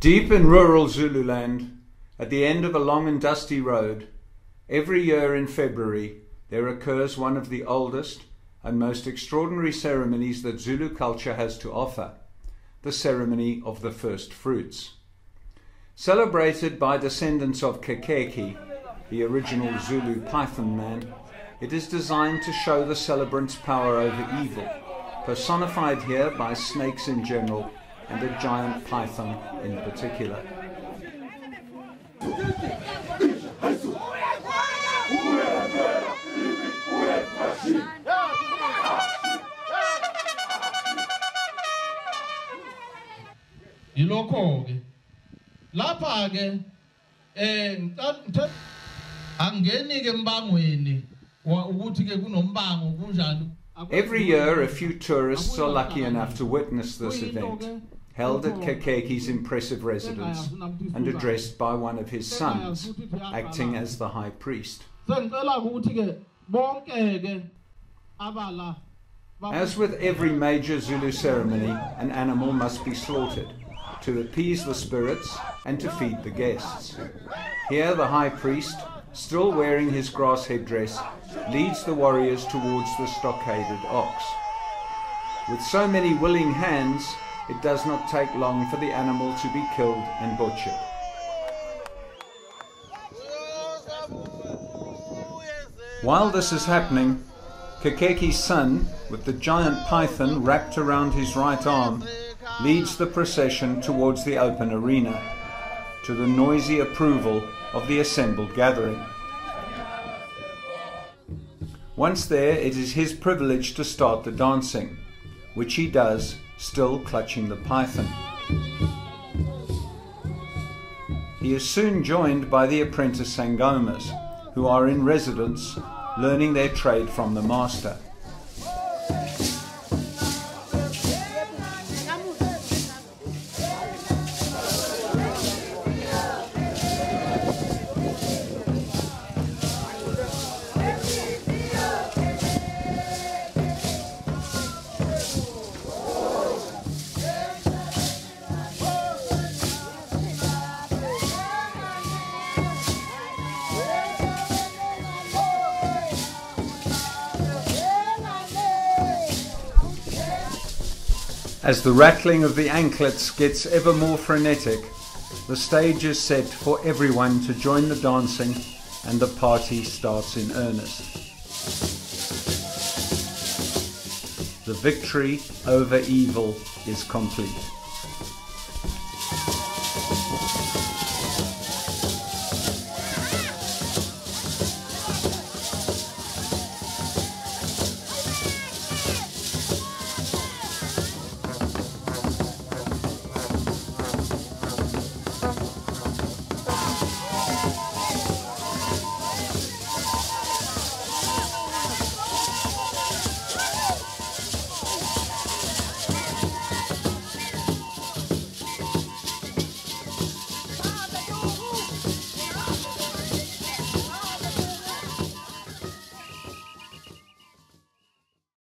Deep in rural Zululand, at the end of a long and dusty road, every year in February there occurs one of the oldest and most extraordinary ceremonies that Zulu culture has to offer, the ceremony of the first fruits. Celebrated by descendants of Khekheke, the original Zulu python man, it is designed to show the celebrant's power over evil, personified here by snakes in general and a giant python in particular. Yilokho-ke lapha-ke angeni-ke embangweni ukuthi-ke kunombango kunjani. Every year a few tourists are lucky enough to witness this event, held at Khekheke's impressive residence and addressed by one of his sons, acting as the high priest. As with every major Zulu ceremony, an animal must be slaughtered to appease the spirits and to feed the guests. Here the high priest, still wearing his grass headdress, leads the warriors towards the stockaded ox. With so many willing hands, it does not take long for the animal to be killed and butchered. While this is happening, Khekheke's son, with the giant python wrapped around his right arm, leads the procession towards the open arena, to the noisy approval of the assembled gathering. Once there, it is his privilege to start the dancing, which he does, still clutching the python. He is soon joined by the apprentice sangomas, who are in residence, learning their trade from the master. As the rattling of the anklets gets ever more frenetic, the stage is set for everyone to join the dancing and the party starts in earnest. The victory over evil is complete.